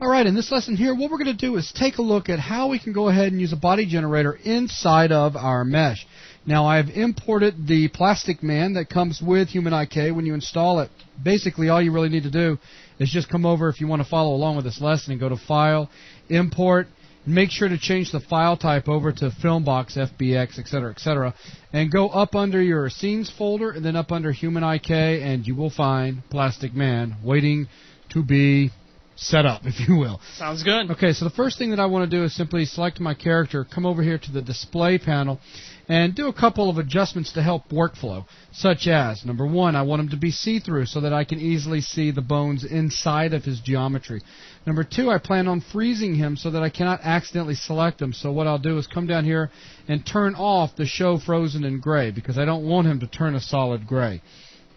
All right, in this lesson here, what we're going to do is take a look at how we can go ahead and use a body generator inside of our mesh. Now, I've imported the plastic man that comes with HumanIK when you install it. Basically, all you really need to do is just come over, if you want to follow along with this lesson, and go to File, Import, and make sure to change the file type over to Filmbox, FBX, etc., and go up under your Scenes folder, and then up under HumanIK, and you will find Plastic Man waiting to be set up, if you will. Sounds good. Okay, so the first thing that I want to do is simply select my character, come over here to the display panel, and do a couple of adjustments to help workflow, such as, number one, I want him to be see-through so that I can easily see the bones inside of his geometry. Number two, I plan on freezing him so that I cannot accidentally select him. So what I'll do is come down here and turn off the Show Frozen in Gray, because I don't want him to turn a solid gray.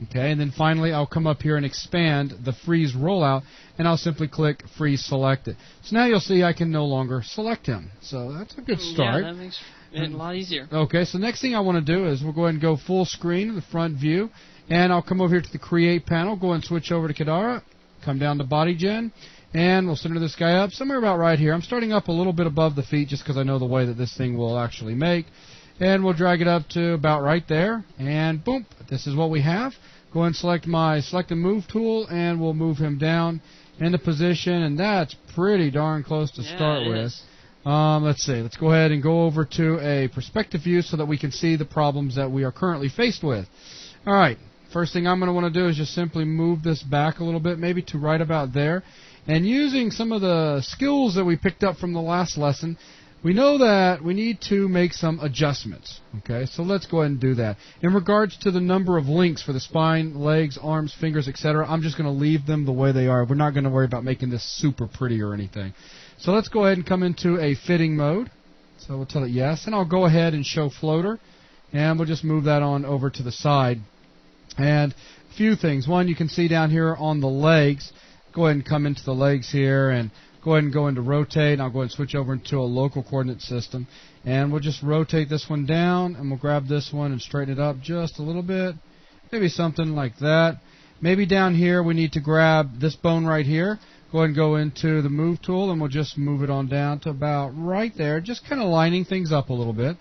Okay, and then finally I'll come up here and expand the freeze rollout, and I'll simply click freeze selected. So now you'll see I can no longer select him. So that's a good start. Yeah, that makes it a lot easier. Okay, so next thing I want to do is we'll go ahead and go full screen in the front view, and I'll come over here to the create panel, go and switch over to Kadara, come down to body gen, and we'll center this guy up somewhere about right here. I'm starting up a little bit above the feet just because I know the way that this thing will actually make. And we'll drag it up to about right there, and boom, this is what we have. Go ahead and select my Select and Move tool, and we'll move him down into position, and that's pretty darn close to start with. Let's see, let's go ahead and go over to a perspective view so that we can see the problems that we are currently faced with. All right, first thing I'm going to want to do is just simply move this back a little bit, maybe to right about there. And using some of the skills that we picked up from the last lesson, we know that we need to make some adjustments. Okay, so let's go ahead and do that. In regards to the number of links for the spine, legs, arms, fingers, etc., I'm just going to leave them the way they are. We're not going to worry about making this super pretty or anything. So let's go ahead and come into a fitting mode. So we'll tell it yes, and I'll go ahead and show floater, and we'll just move that on over to the side. And a few things. One, you can see down here on the legs. Go ahead and come into the legs here, and go ahead and go into rotate. I'll go ahead and switch over into a local coordinate system. And we'll just rotate this one down, and we'll grab this one and straighten it up just a little bit. Maybe something like that. Maybe down here we need to grab this bone right here. Go ahead and go into the Move tool, and we'll just move it on down to about right there, just kind of lining things up a little bit.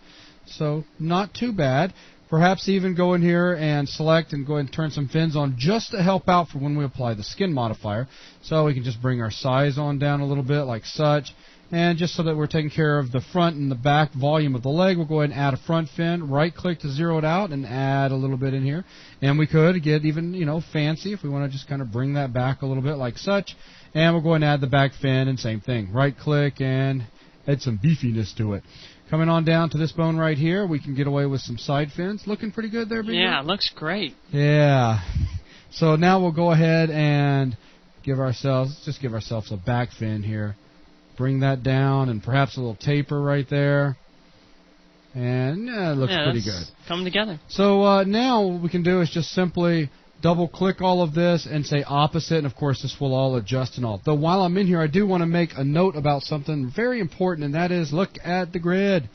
So not too bad. Perhaps even go in here and select and go ahead and turn some fins on just to help out for when we apply the skin modifier. So we can just bring our size on down a little bit like such. And just so that we're taking care of the front and the back volume of the leg, we'll go ahead and add a front fin. Right-click to zero it out and add a little bit in here. And we could get even, fancy if we want to just kind of bring that back a little bit like such. And we'll go ahead and add the back fin and same thing. Right-click and add some beefiness to it. Coming on down to this bone right here, we can get away with some side fins. Looking pretty good there, Big Yeah, it looks great. Yeah. So now we'll go ahead and give ourselves a back fin here. Bring that down and perhaps a little taper right there. And it looks pretty good. Coming together. So now what we can do is just simply double-click all of this and say opposite, and of course this will all adjust and all. Though while I'm in here, I do want to make a note about something very important, and that is look at the grid.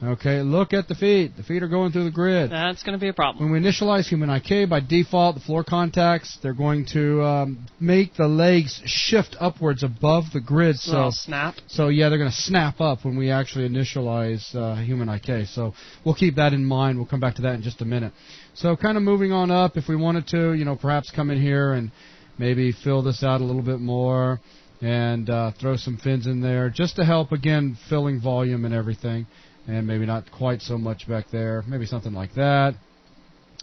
Okay, look at the feet. The feet are going through the grid. That's going to be a problem. When we initialize HumanIK, by default, the floor contacts, they're going to make the legs shift upwards above the grid. So snap. So yeah, they're going to snap up when we actually initialize HumanIK. So we'll keep that in mind. We'll come back to that in just a minute. So kind of moving on up, if we wanted to, perhaps come in here and maybe fill this out a little bit more and throw some fins in there just to help, again, filling volume and everything. And maybe not quite so much back there, maybe something like that.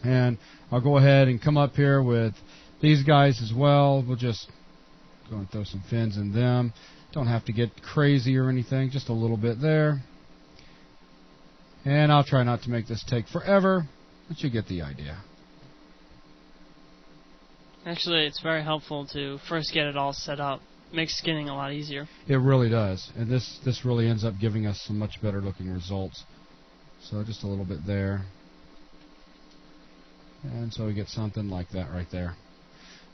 And I'll go ahead and come up here with these guys as well. We'll just go and throw some fins in them. Don't have to get crazy or anything, just a little bit there. And I'll try not to make this take forever, but you get the idea. Actually, it's very helpful to first get it all set up. Makes skinning a lot easier. It really does, and this really ends up giving us some much better looking results. So just a little bit there, and so we get something like that right there.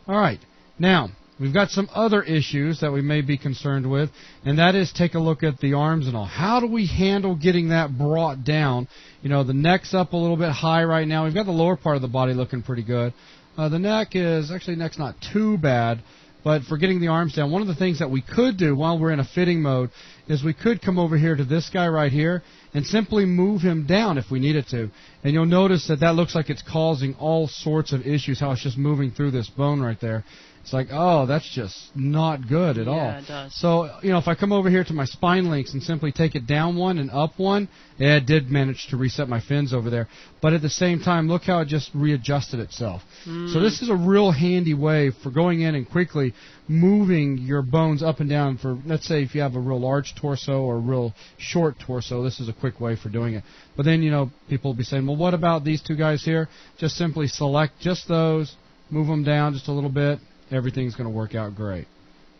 All right, now we've got some other issues that we may be concerned with, and that is take a look at the arms and all. How do we handle getting that brought down? The neck's up a little bit high right now. We've got the lower part of the body looking pretty good. The neck's not too bad. But for getting the arms down, one of the things that we could do while we're in a fitting mode is we could come over here to this guy right here and simply move him down if we needed to. And you'll notice that that looks like it's causing all sorts of issues, how it's just moving through this bone right there. It's like, oh, that's just not good at all. Yeah, it does. So, you know, if I come over here to my spine links and simply take it down one and up one, it did manage to reset my fins over there. But at the same time, look how it just readjusted itself. So this is a real handy way for going in and quickly moving your bones up and down for, let's say, if you have a real large torso or a real short torso, this is a quick way for doing it. But then, you know, people will be saying, well, what about these two guys here? Just simply select just those, move them down just a little bit. Everything's going to work out great.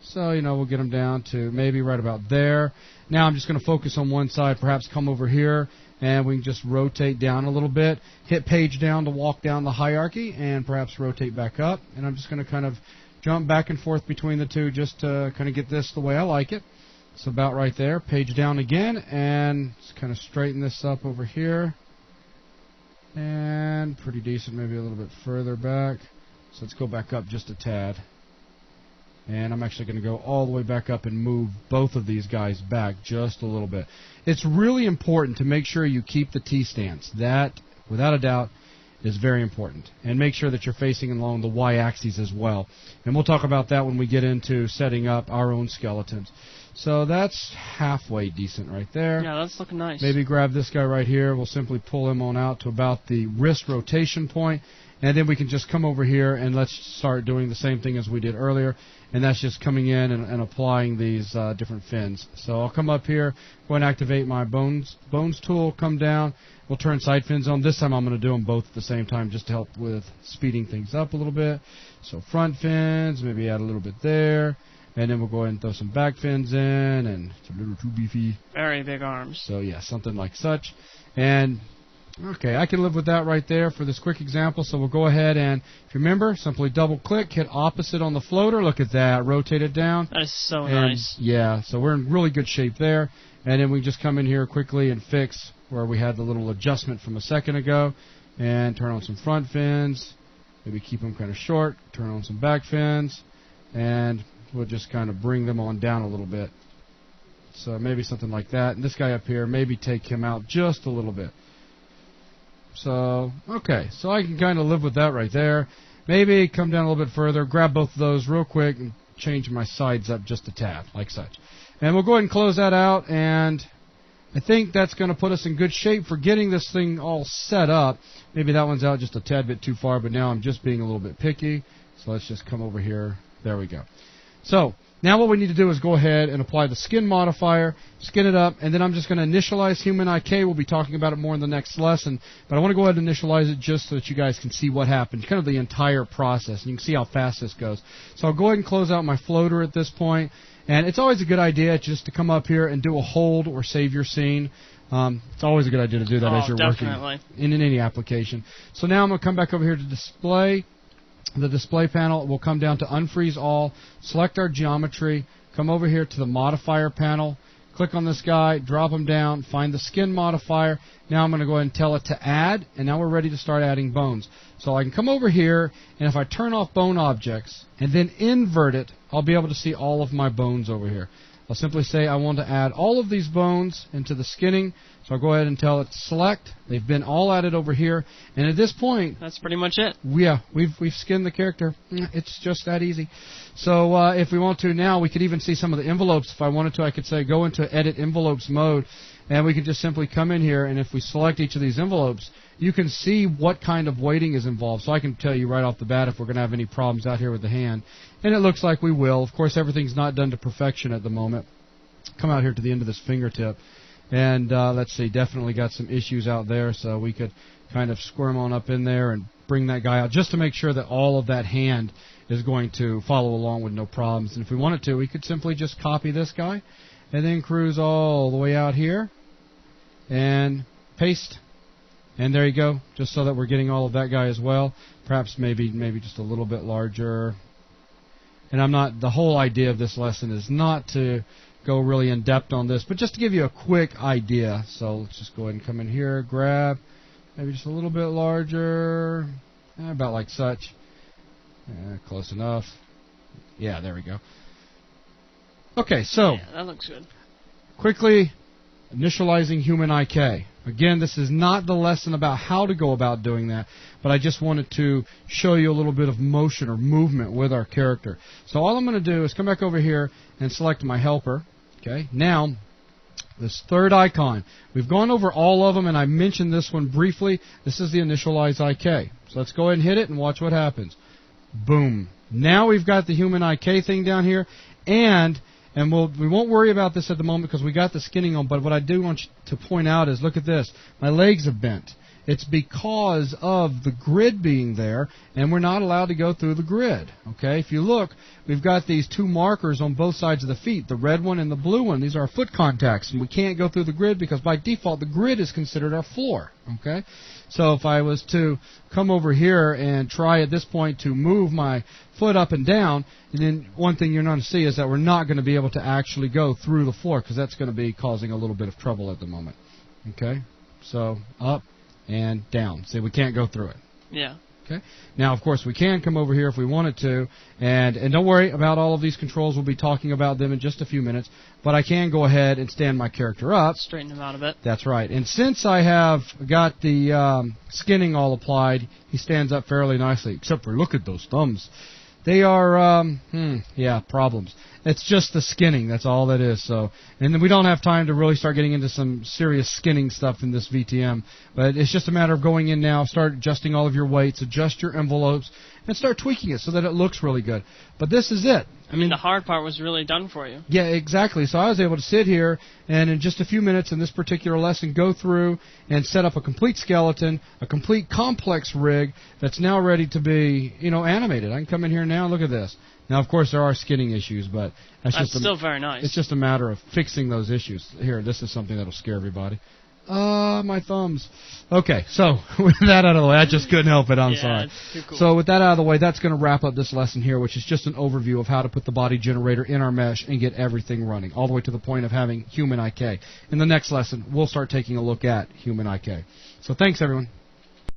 So, you know, we'll get them down to maybe right about there. Now I'm just going to focus on one side, perhaps come over here, and we can just rotate down a little bit. Hit page down to walk down the hierarchy, and perhaps rotate back up. And I'm just going to kind of jump back and forth between the two just to kind of get this the way I like it. So about right there. Page down again, and just kind of straighten this up over here. And pretty decent, maybe a little bit further back. So let's go back up just a tad. And I'm actually going to go all the way back up and move both of these guys back just a little bit. It's really important to make sure you keep the T-stance. That, without a doubt, is very important. And make sure that you're facing along the Y-axis as well. And we'll talk about that when we get into setting up our own skeletons. So that's halfway decent right there. Yeah, that's looking nice. Maybe grab this guy right here. We'll simply pull him on out to about the wrist rotation point. And then we can just come over here and let's start doing the same thing as we did earlier. And that's just coming in and applying these different fins. So I'll come up here, go and activate my bones tool, come down. We'll turn side fins on. This time I'm going to do them both at the same time just to help with speeding things up a little bit. So front fins, maybe add a little bit there. And then we'll go ahead and throw some back fins in. And it's a little too beefy. Very big arms. So yeah, something like such. And okay, I can live with that right there for this quick example. So we'll go ahead and, if you remember, simply double-click, hit opposite on the floater. Look at that. Rotate it down. That is so nice. Yeah, so we're in really good shape there. And then we just come in here quickly and fix where we had the little adjustment from a second ago. And turn on some front fins. Maybe keep them kind of short. Turn on some back fins. And we'll just kind of bring them on down a little bit. So maybe something like that. And this guy up here, maybe take him out just a little bit. So, okay, so I can kind of live with that right there. Maybe come down a little bit further, grab both of those real quick, and change my sides up just a tad, like such. And we'll go ahead and close that out, and I think that's going to put us in good shape for getting this thing all set up. Maybe that one's out just a tad bit too far, but now I'm just being a little bit picky. So let's just come over here. There we go. So, now what we need to do is go ahead and apply the skin modifier, skin it up, and then I'm just going to initialize HumanIK. We'll be talking about it more in the next lesson, but I want to go ahead and initialize it just so that you guys can see what happens, kind of the entire process, and you can see how fast this goes. So I'll go ahead and close out my floater at this point, and it's always a good idea just to come up here and do a hold or save your scene. It's always a good idea to do that as you're definitely working in any application. So now I'm going to come back over here to display. The display panel will come down to unfreeze all, select our geometry, come over here to the modifier panel, click on this guy, drop him down, find the skin modifier. Now I'm going to go ahead and tell it to add, and now we're ready to start adding bones. So I can come over here, and if I turn off bone objects and then invert it, I'll be able to see all of my bones over here. I'll simply say I want to add all of these bones into the skinning. So I'll go ahead and tell it to select. They've been all added over here. And at this point, that's pretty much it. Yeah, we've skinned the character. It's just that easy. So if we want to now, we could even see some of the envelopes. If I wanted to, I could say go into edit envelopes mode. And we can just simply come in here, and if we select each of these envelopes, you can see what kind of weighting is involved. So I can tell you right off the bat if we're going to have any problems out here with the hand. And it looks like we will. Of course, everything's not done to perfection at the moment. Come out here to the end of this fingertip. And let's see, definitely got some issues out there. So we could kind of squirm on up in there and bring that guy out just to make sure that all of that hand is going to follow along with no problems. And if we wanted to, we could simply just copy this guy and then cruise all the way out here and paste. And there you go, just so that we're getting all of that guy as well. Perhaps maybe just a little bit larger. And the whole idea of this lesson is not to go really in depth on this, but just to give you a quick idea. So let's just go ahead and come in here, grab maybe just a little bit larger, about like such. Close enough. Yeah, there we go. Okay, so Yeah, that looks good. quickly initializing HumanIK. Again, this is not the lesson about how to go about doing that, but I just wanted to show you a little bit of motion or movement with our character. So all I'm going to do is come back over here and select my helper. Okay, now this third icon. We've gone over all of them, and I mentioned this one briefly. This is the initialize IK. So let's go ahead and hit it and watch what happens. Boom. Now we've got the HumanIK thing down here, and we won't worry about this at the moment because we got the skinning on, but what I do want you to point out is, look at this. My legs have bent. It's because of the grid being there, and we're not allowed to go through the grid. Okay, if you look, we've got these two markers on both sides of the feet, the red one and the blue one. These are our foot contacts, and we can't go through the grid because by default the grid is considered our floor. Okay, so if I was to come over here and try at this point to move my foot up and down, and then one thing you're going to see is that we're not going to be able to actually go through the floor because that's going to be causing a little bit of trouble at the moment. Okay, so up and down. See, we can't go through it. Yeah. Okay. Now, of course, we can come over here if we wanted to, and don't worry about all of these controls. We'll be talking about them in just a few minutes, but I can go ahead and stand my character up. Straighten him out a bit. That's right. And since I have got the skinning all applied, he stands up fairly nicely, except for look at those thumbs. They are, problems. It's just the skinning. That's all that is. So, and then we don't have time to really start getting into some serious skinning stuff in this VTM. But it's just a matter of going in now, start adjusting all of your weights, adjust your envelopes, and start tweaking it so that it looks really good. But this is it. I mean, the hard part was really done for you. Yeah, exactly. So I was able to sit here and in just a few minutes in this particular lesson go through and set up a complete skeleton, a complete complex rig that's now ready to be, animated. I can come in here now and look at this. Now, of course, there are skinning issues, but that's still very nice. It's just a matter of fixing those issues. Here, this is something that'll scare everybody. My thumbs. Okay, so with that out of the way, I just couldn't help it. I'm sorry. It's too cool. So with that out of the way, that's going to wrap up this lesson here, which is just an overview of how to put the body generator in our mesh and get everything running, all the way to the point of having HumanIK. In the next lesson, we'll start taking a look at HumanIK. So thanks, everyone.